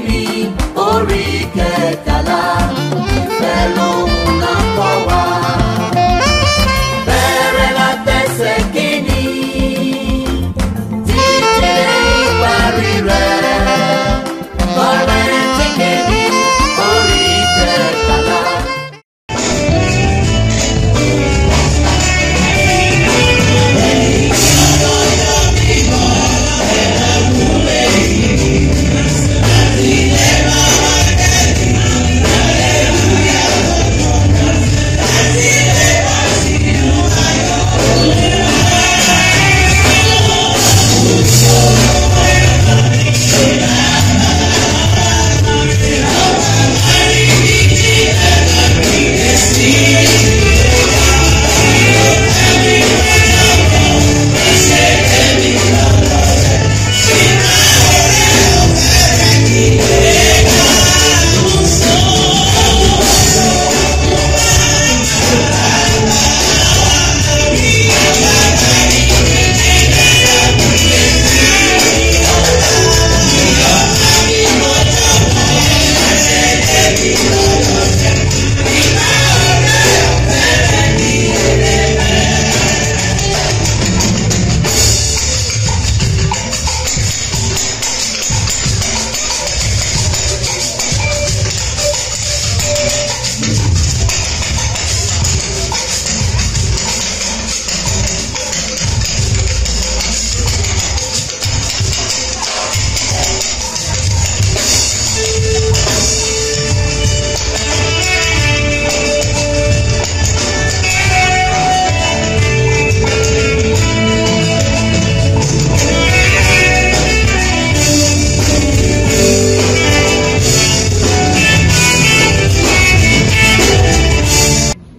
kìíní orí kẹtàlá ìfẹ́ lòun náà kọ́ wa. Bẹ̀rẹ̀ látẹsẹ̀ kìíní títí dé ìparí rẹ̀. Kọ́rẹ́ńtì kìíní orí kẹtàlá.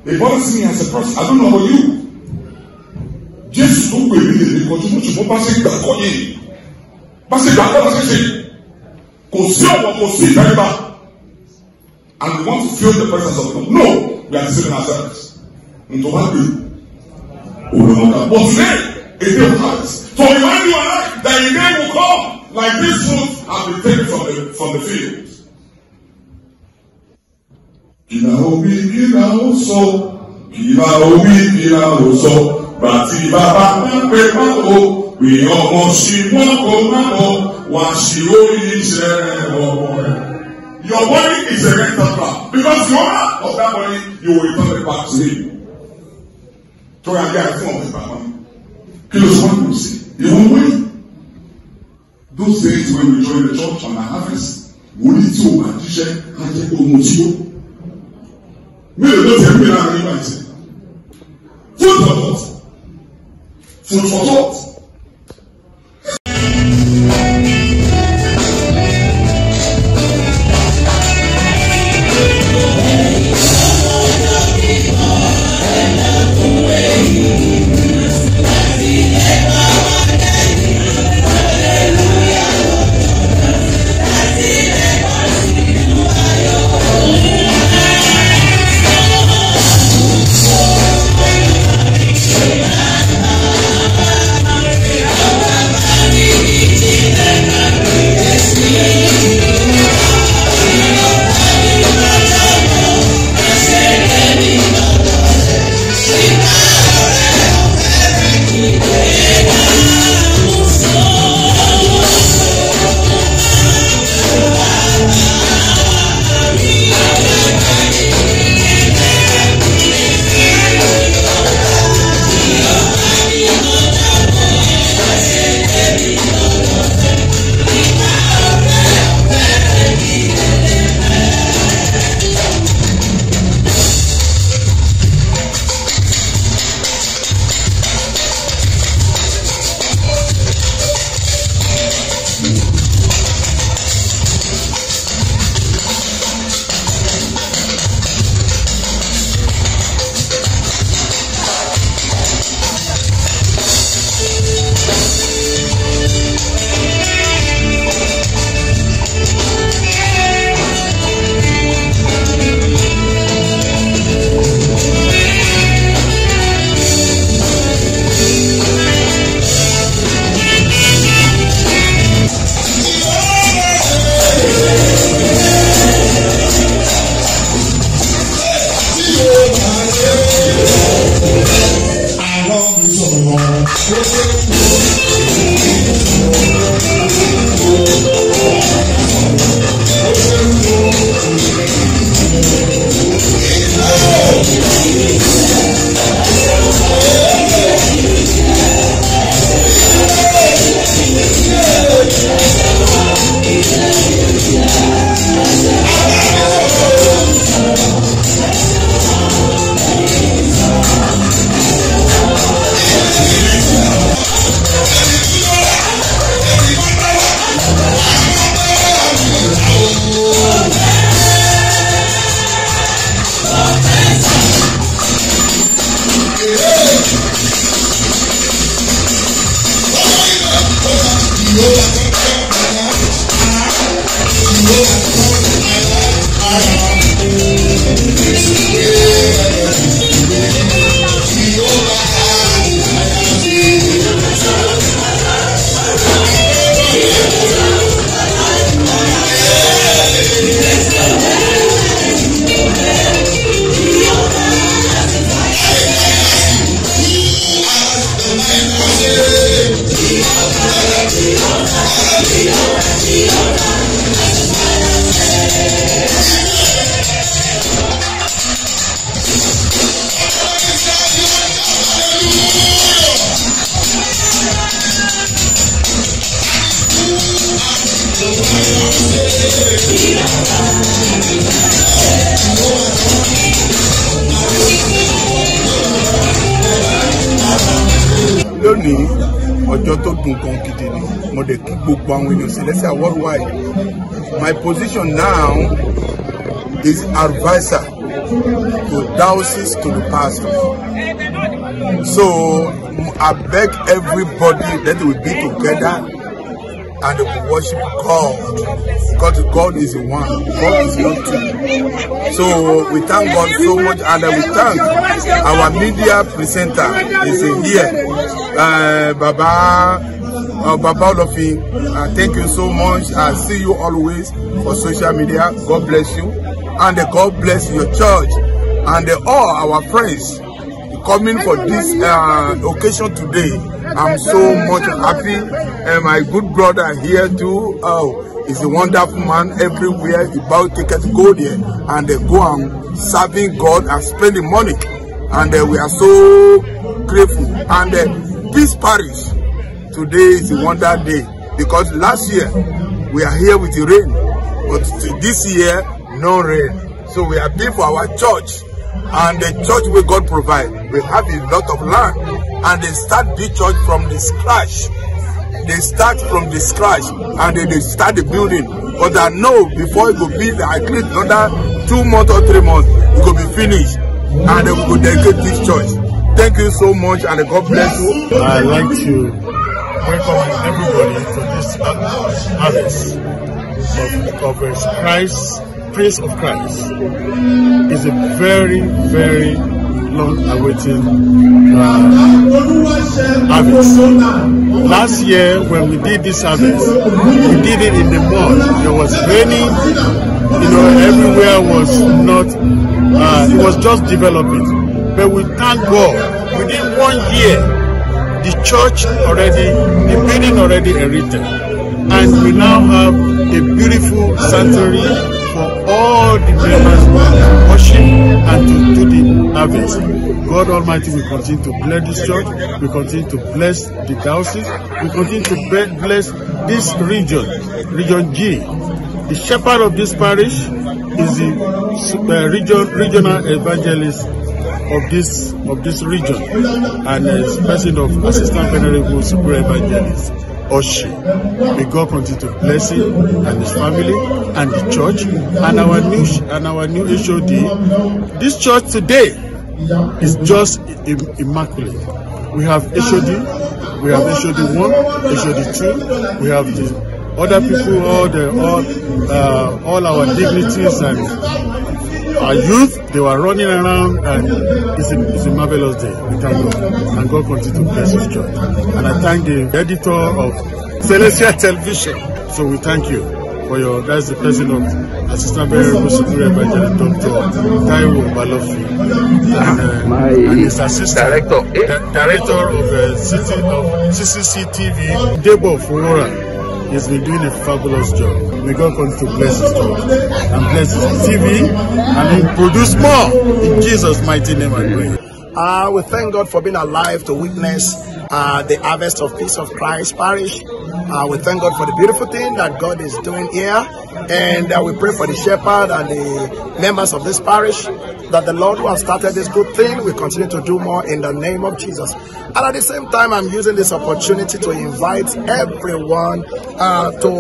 It bothers me as a person. I don't know about you. Jesus don't wait in the continue to pass it back on you. Pass it back on the and we want to feel the presence of God. No, we are deceiving ourselves. Into what we but today, a day of harvest. To remind you and I that a day will come like this fruit have been taken from the field. Kìlà òbí kìlà ó sọ, kìlà òbí kìlà ó sọ, bàtí bàbá máa pè má o, pè ọmọ sí wọn kò má o, wà sí orí iṣẹ́ ọmọ rẹ̀. Your body is a rental car because the owner of that body you will return it back to him. So I get a form of bàbá. Kí ló sọ wọn kò sí? Ìwọ̀n wọ̀nyí. Those days when we join the church on our harvest, wòlíì tí o máa jíṣẹ́ á jẹ́ ohun tí ó. Mélòó ló tẹ̀ ń gbé láàrin nígbà tí? Food for thought. Food for thought. Lónìí ọjọ́ tó dùn gan gidi ni mo dẹ̀ kí gbogbo àwọn ènìyàn Celestial worldwide. My position now is advisor to diocese to the pastor. So I beg everybody that we be together and we worship God, because God is the one, God is not two. So we thank God so much, and we thank our media presenter is here, Baba Olofi. Thank you so much. I see you always for social media. God bless you, and God bless your church, and all our friends coming for this occasion today. I'm so much happy, and my good brother here too. Oh, he's a wonderful man. Everywhere he buy tickets, go there, and they go and serving God and spending money, and we are so grateful. And this parish today is a wonder day, because last year we are here with the rain, but this year no rain. So we are big for our church, and the church where God provide. We have a lot of land, and they start the church from the scratch. They start from the scratch, and they start the building. But I know before it will be at least another 2 months or 3 months, it will be finished, and they will dedicate this church. Thank you so much, and God bless you. I'd like to welcome everybody to this harvest of Christ. Praise of Christ is a very, very long-awaited harvest. Last year, when we did this harvest, we did it in the mud. It was raining. You know, everywhere was not. It was just developing. But we thank God. Within 1 year, the church already, the building already erected, and we now have a beautiful sanctuary for all the members to worship and to do the harvest. God Almighty will continue to bless this church, we continue to bless the diocese, we continue to bless this region, Region G. The shepherd of this parish is the regional evangelist of this region, and is person of Assistant Venerable Super Evangelist Oshi. May God continue to bless him and his family and the church and our new HOD. This church today is just immaculate. We have HOD, we have HOD 1, HOD 2, we have the other people, all our dignitaries and our youth. They were running around, and it's a marvelous day. We thank God, and God continue to bless his church. And I thank the editor of Celestial Television. So we thank you for your. That's the person of Assistant Venerable Superior Evangelist Dr. Taiwo Balofi, and his assistant director of CCC-TV, Debo Fumora. He's been doing a fabulous job. May God continue to bless his church and bless his TV, and he produce more in Jesus' mighty name, I pray. We thank God for being alive to witness the harvest of Peace of Christ Parish. We thank God for the beautiful thing that God is doing here, and we pray for the shepherd and the members of this parish, that the Lord who has started this good thing will continue to do more in the name of Jesus. And at the same time, I'm using this opportunity to invite everyone to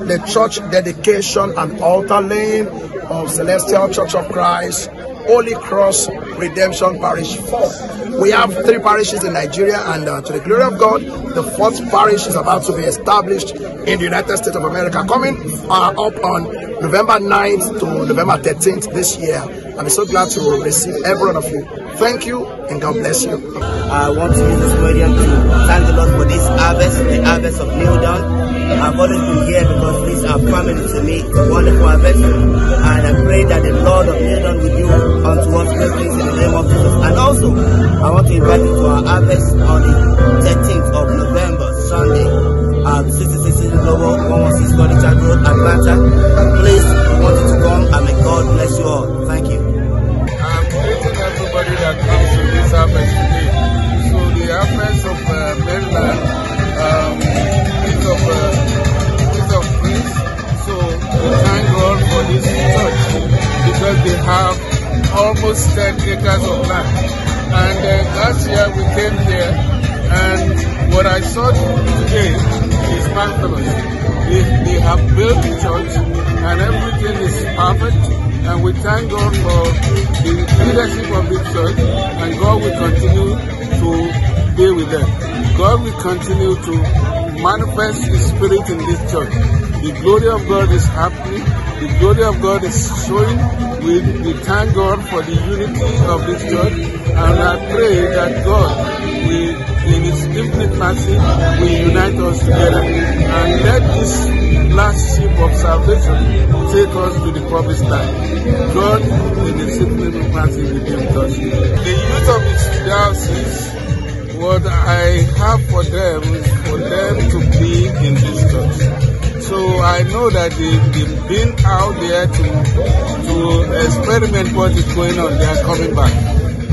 the church dedication and altar laying of Celestial Church of Christ, Holy Cross Redemption Parish 4. We have 3 parishes in Nigeria, and to the glory of God, the 4th parish is about to be established in the United States of America, coming up on November 9th to November 13th this year. I'm so glad to receive every one of you. Thank you, and God bless you. I want to use this medium to thank the Lord for this harvest, the harvest of New Dawn. I've always been here because these are family to me, a wonderful harvest. And I pray that the Lord of New Dawn will do unto us great things in the name of Jesus. And also, I want to invite you to our harvest on the 13th of November, Sunday, at 66 Global, 116 College Road, Atlanta. Please, we want you to come, and may God bless you all. Thank you. I'm greeting everybody that comes to this harvest today. So the harvest of Maryland is of Prince. So we thank God for this church because they have almost 10 acres of land. And last year we came here, and what I saw today is marvelous. They have built the church, and everything is perfect. And we thank God for the leadership of the church, and God will continue to be with them. God will continue to manifest His Spirit in this church. The glory of God is happening. The glory of God is showing. We thank God for the unity of this church, and I pray that God will, in His infinite mercy, will unite us together and let this last ship of salvation take us to the promised land. God, in His infinite mercy, will be with us. The youth of His diocese, what I have for them is for them to be in this church. So I know that they've been out there to experiment what is going on. They are coming back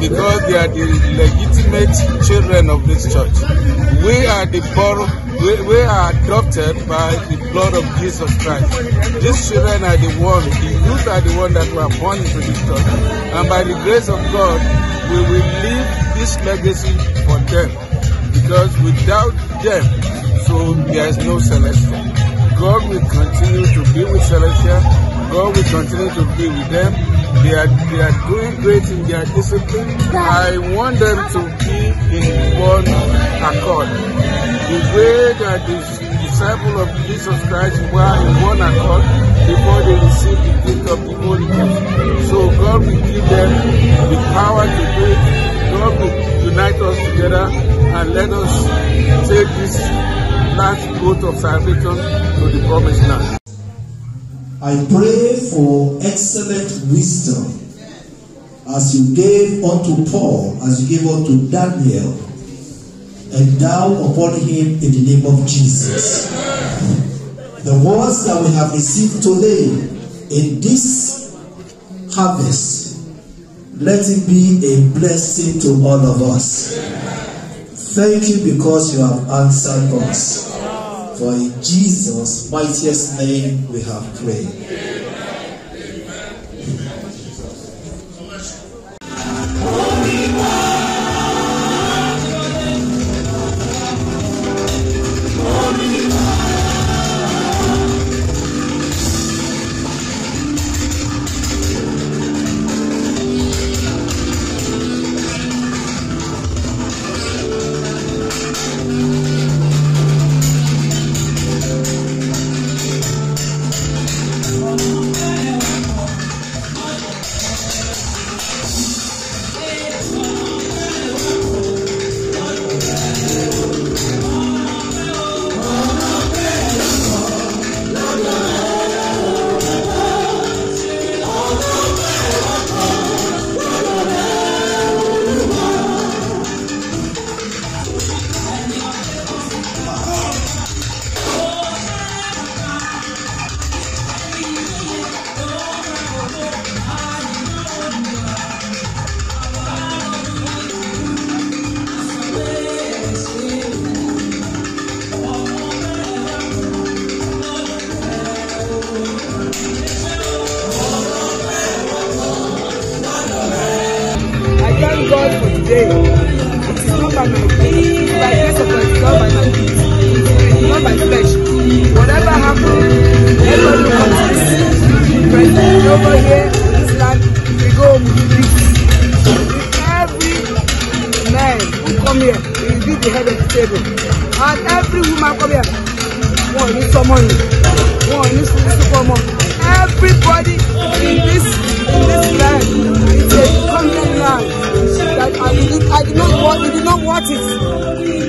because they are the legitimate children of this church. We are adopted by the blood of Jesus Christ. These children are the youth are the ones that were born into this church. And by the grace of God, we will leave this legacy for them, because without them, so there is no Celestial. God will continue to be with Celestial. God will continue to be with them. They are doing great in their discipline. I want them to be in one accord. The way that the disciples of Jesus Christ were in one accord before they received the gift of the Holy Ghost. So God will give them the power to do it. God will unite us together and let us take this last boat of salvation to the promised land. I pray for excellent wisdom as you gave unto Paul, as you gave unto Daniel. Endow upon him in the name of Jesus. The words that we have received today in this harvest, let it be a blessing to all of us. Thank you because you have answered us. For in Jesus' mightiest name we have prayed. today. It is not by my deeds, by grace of God, it's not by my deeds. It's not by flesh. Whatever happens, everybody will come to this present over here in this land. We go with peace. Every table. And every woman come here, one need some money, one needs to money. Everybody in this land, it's a covenant land that I did not want it.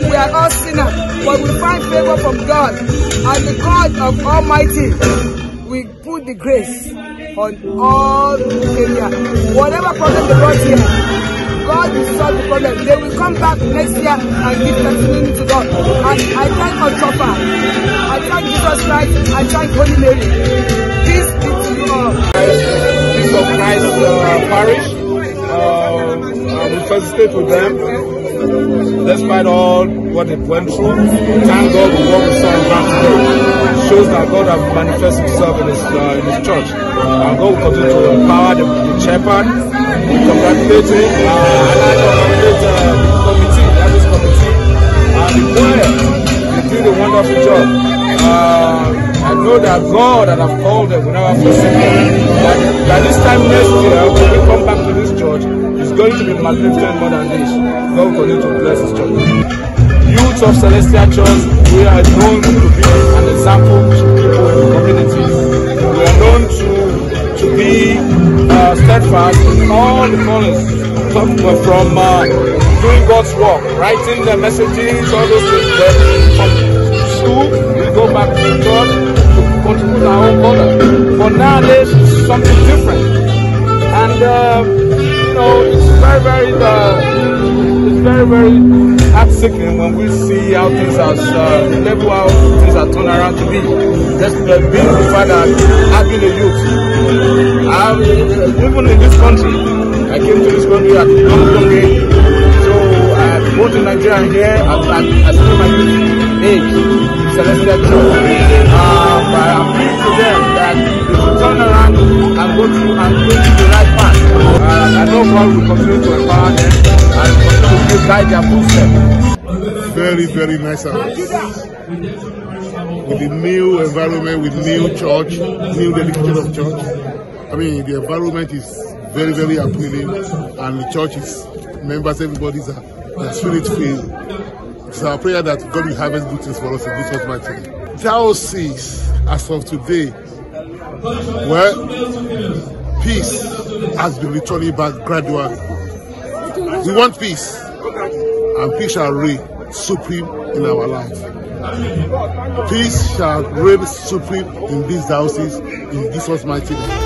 We are all sinners, but we find favor from God, and the God of Almighty will put the grace on all areas. Whatever problem they brought here, God will solve the problem. They will come back next year and give testimony to God. And I thank our Chopper, I thank Jesus Christ, I thank Holy Mary. Peace be to you all. Peace of Christ Parish. We felicitate with them. Despite all what they went through, thank God for what we saw in ground today. It shows that God has manifested himself in his church. And God will continue to empower the shepherd. We congratulate him. And I congratulate the committee, this committee, and the choir. They did a wonderful job. I know that God that have called them will never forsake them. By this time next year, when we come back to this church, it's going to be magnificent more than this. God will continue to bless his church. Youth of Celestial Church, we are known to be an example to people in the community. We are known to be steadfast in all the callings, from doing God's work, writing the messages, all those things. But from school, we go back to church to contribute our own color. But nowadays, it's something different. And you know, it's very heart-sickening when we see how things are, the level how things are turned around to be. Just being the father, having the youth. Even in this country, I came to this country at a young age. So I go to Nigeria here, I spend my youth age in Celestial Church. But I appeal to them that they should turn around and go to the right path. I know God will continue to empower them and continue to guide their footsteps. Very, very nice house. With the new environment, with new church, new dedication of church. I mean, the environment is very, very appealing, and the church is members, everybody's spirit filled. It's our prayer that God will harvest good things for us in this mighty name. Diocese, as of today, well, peace has been returning back gradually. We want peace, and peace shall reign supreme in our life. Peace shall reign supreme in this diocese in Jesus' mighty name.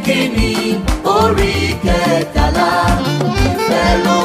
kìíní orí kẹtàlá ìfẹ́ ló